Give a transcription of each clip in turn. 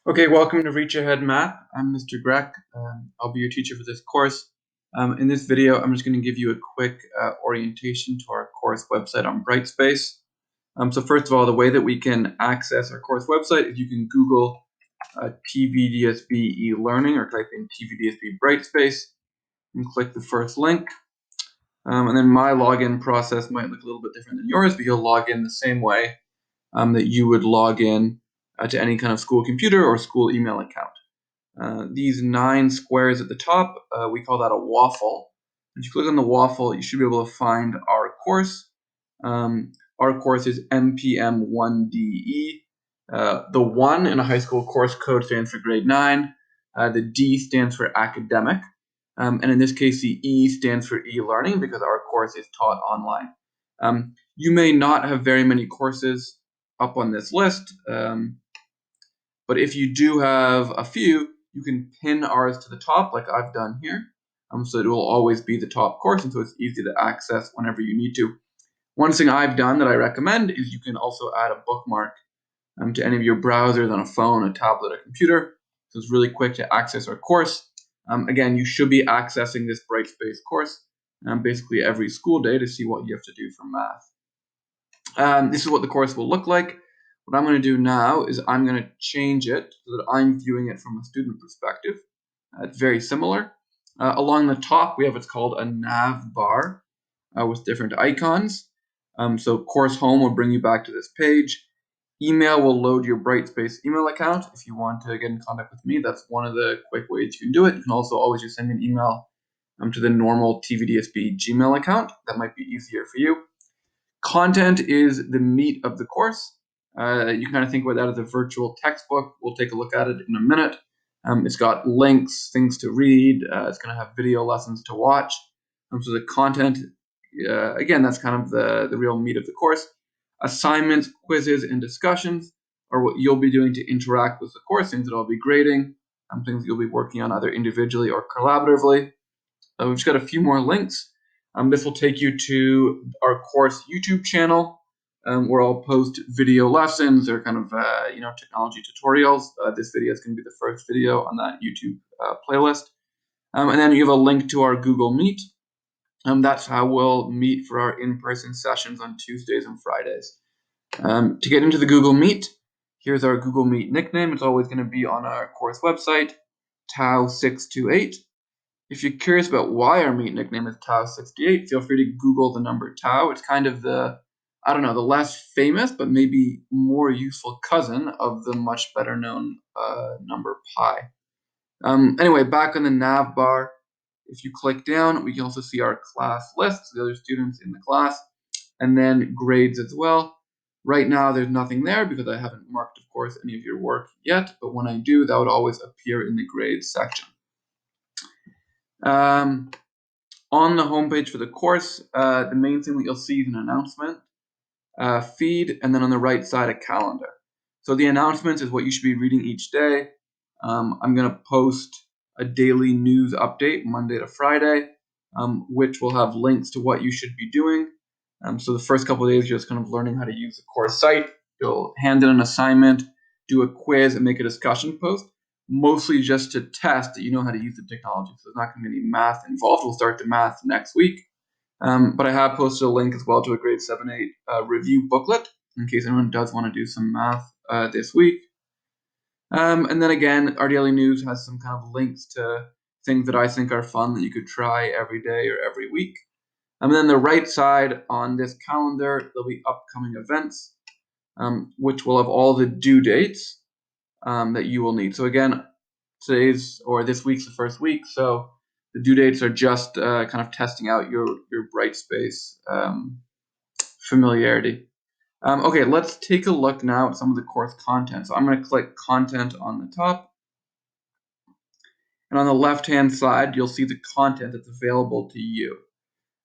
Okay, welcome to Reach Ahead Math. I'm Mr. Grech. I'll be your teacher for this course. In this video, I'm just going to give you a quick orientation to our course website on Brightspace. So first of all, the way that we can access our course website is you can Google TVDSB e-learning or type in TVDSB Brightspace and click the first link. And then my login process might look a little bit different than yours, but you'll log in the same way that you would log in to any kind of school computer or school email account. These 9 squares at the top, we call that a waffle. If you click on the waffle, you should be able to find our course. Our course is MPM1DE. The 1 in a high school course code stands for grade 9. The D stands for academic. And in this case, the E stands for e-learning because our course is taught online. You may not have very many courses up on this list, but if you do have a few, you can pin ours to the top like I've done here. So it will always be the top course, and so it's easy to access whenever you need to. One thing I've done that I recommend is you can also add a bookmark to any of your browsers on a phone, a tablet, a computer. So it's really quick to access our course. Again, you should be accessing this Brightspace course basically every school day to see what you have to do for math. This is what the course will look like. What I'm going to do now is I'm going to change it so that I'm viewing it from a student perspective. It's very similar. Along the top, we have what's called a nav bar with different icons. So course home will bring you back to this page. Email will load your Brightspace email account. If you want to get in contact with me, that's one of the quick ways you can do it. You can also always just send me an email to the normal TVDSB Gmail account. That might be easier for you. Content is the meat of the course. You can kind of think about that as a virtual textbook. We'll take a look at it in a minute. It's got links, things to read. It's going to have video lessons to watch. So the content, again, that's kind of the real meat of the course. Assignments, quizzes, and discussions are what you'll be doing to interact with the course, things that I'll be grading, things you'll be working on either individually or collaboratively. We've just got a few more links. This will take you to our course YouTube channel, where I'll post video lessons or kind of technology tutorials. This video is going to be the first video on that YouTube playlist. And then you have a link to our Google Meet. That's how we'll meet for our in-person sessions on Tuesdays and Fridays. To get into the Google Meet, here's our Google Meet nickname. It's always going to be on our course website, Tau628. If you're curious about why our Meet nickname is Tau68, feel free to Google the number Tau. It's kind of the less famous, but maybe more useful cousin of the much better known number pi. Anyway, back on the nav bar, if you click down, we can also see our class lists, the other students in the class, and then grades as well. Right now, there's nothing there because I haven't marked, of course, any of your work yet, but when I do, that would always appear in the grades section. On the homepage for the course, the main thing that you'll see is an announcement feed, and then on the right side, a calendar. So the announcements is what you should be reading each day. I'm going to post a daily news update Monday to Friday, which will have links to what you should be doing. So the first couple of days, you're just kind of learning how to use the course site. You'll hand in an assignment, do a quiz, and make a discussion post, mostly just to test that you know how to use the technology. So there's not going to be any math involved. We'll start the math next week. But I have posted a link as well to a grade 7-8 review booklet in case anyone does want to do some math this week. And then again, our daily news has some kind of links to things that I think are fun that you could try every day or every week. And then the right side on this calendar, there'll be upcoming events, which will have all the due dates that you will need. So again, this week's the first week, so the due dates are just kind of testing out your Brightspace familiarity. Okay, let's take a look now at some of the course content. So I'm going to click Content on the top. And on the left-hand side, you'll see the content that's available to you.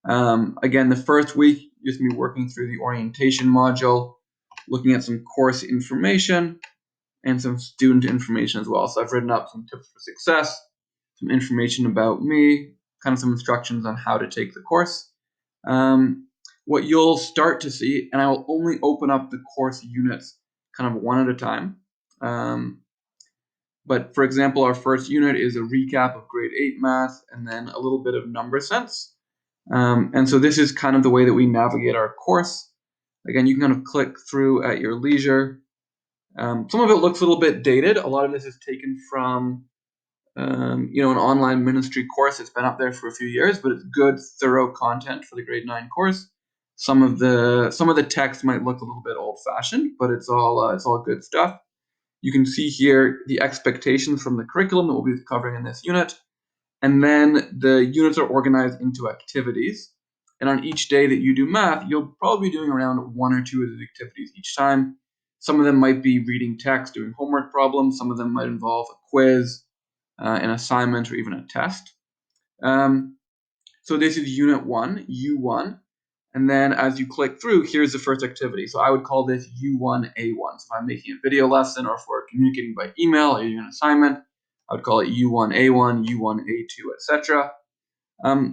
Again, the first week, you're just going to be working through the orientation module, looking at some course information, and some student information as well. So I've written up some tips for success, some information about me, kind of some instructions on how to take the course. What you'll start to see, and I will only open up the course units kind of one at a time. But for example, our first unit is a recap of grade 8 math and then a little bit of number sense. And so this is kind of the way that we navigate our course. Again, you can kind of click through at your leisure. Some of it looks a little bit dated. A lot of this is taken from an online ministry course. It's been up there for a few years, but it's good, thorough content for the grade 9 course. Some of the text might look a little bit old-fashioned, but it's all good stuff. You can see here the expectations from the curriculum that we'll be covering in this unit. And then the units are organized into activities. And on each day that you do math, you'll probably be doing around 1 or 2 of these activities each time. Some of them might be reading text, doing homework problems. Some of them might involve a quiz, an assignment, or even a test. So this is Unit 1, U1. And then as you click through, here's the first activity. So I would call this U1A1. So if I'm making a video lesson or if we're communicating by email or doing an assignment, I would call it U1A1, U1A2, etc.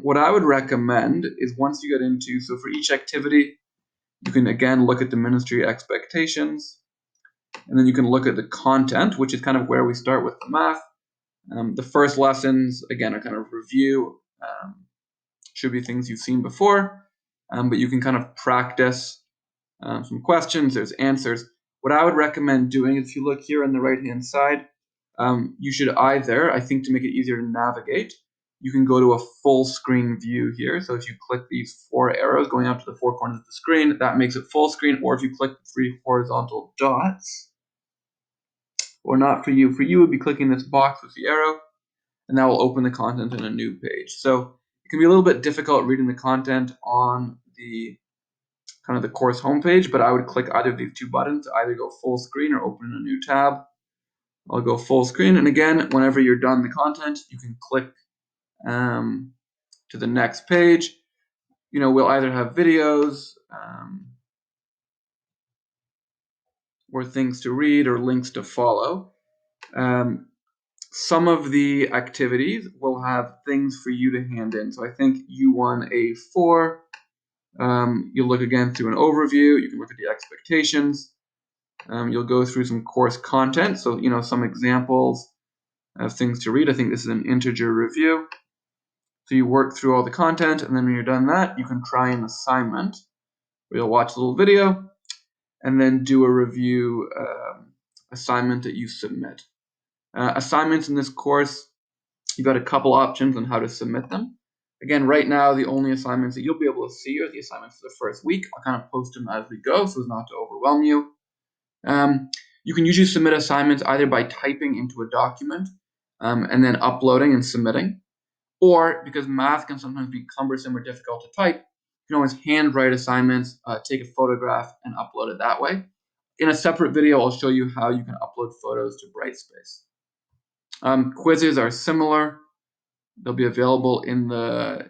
What I would recommend is once you get into, so for each activity, you can again look at the ministry expectations, and then you can look at the content, which is kind of where we start with the math. The first lessons, again, are kind of review, should be things you've seen before, but you can kind of practice some questions, there's answers. What I would recommend doing, if you look here on the right-hand side, you should either, I think to make it easier to navigate, you can go to a full screen view here. So if you click these 4 arrows going out to the 4 corners of the screen, that makes it full screen. Or if you click the 3 horizontal dots, or not for you it would be clicking this box with the arrow, and that will open the content in a new page. So it can be a little bit difficult reading the content on the kind of the course homepage, but I would click either of these 2 buttons to either go full screen or open in a new tab. I'll go full screen, and again, whenever you're done the content, you can click to the next page. We'll either have videos or things to read or links to follow. Some of the activities will have things for you to hand in. So I think U1A4, you'll look again through an overview. You can look at the expectations. You'll go through some course content. So, some examples of things to read. I think this is an integer review. So you work through all the content, and then when you're done that, you can try an assignment where you'll watch a little video and then do a review assignment that you submit. Assignments in this course, you've got a couple options on how to submit them. Again, right now, the only assignments that you'll be able to see are the assignments for the first week. I'll kind of post them as we go so as not to overwhelm you. You can usually submit assignments either by typing into a document and then uploading and submitting. Or, because math can sometimes be cumbersome or difficult to type, you can always handwrite assignments, take a photograph, and upload it that way. In a separate video, I'll show you how you can upload photos to Brightspace. Quizzes are similar. They'll be available in the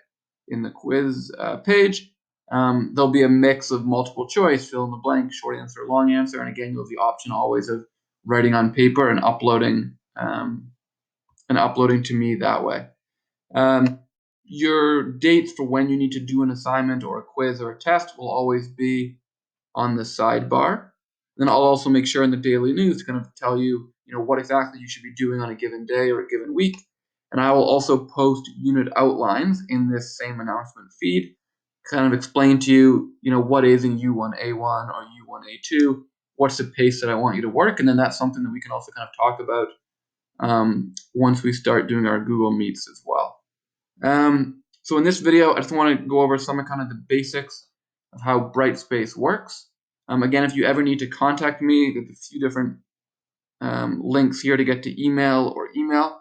quiz page. There'll be a mix of multiple choice, fill in the blank, short answer, long answer, and again, you'll have the option always of writing on paper and uploading to me that way. Your dates for when you need to do an assignment or a quiz or a test will always be on the sidebar. Then I'll also make sure in the daily news to kind of tell you, what exactly you should be doing on a given day or a given week. And I will also post unit outlines in this same announcement feed, kind of explain to you, what is in U1A1 or U1A2, what's the pace that I want you to work, and then that's something that we can also kind of talk about once we start doing our Google Meets as well. So in this video, I just want to go over some of kind of the basics of how Brightspace works. Again, if you ever need to contact me, there's a few different links here to get to email or email.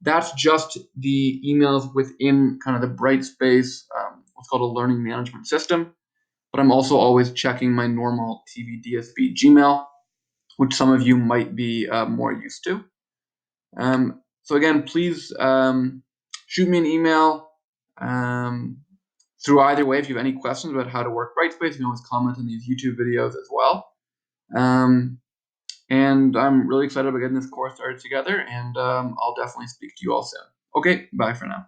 That's just the emails within kind of the Brightspace, what's called a learning management system. But I'm also always checking my normal TV DSB Gmail, which some of you might be more used to. So again, please shoot me an email through either way if you have any questions about how to work Brightspace. You can always comment on these YouTube videos as well. And I'm really excited about getting this course started together, and I'll definitely speak to you all soon. Okay, bye for now.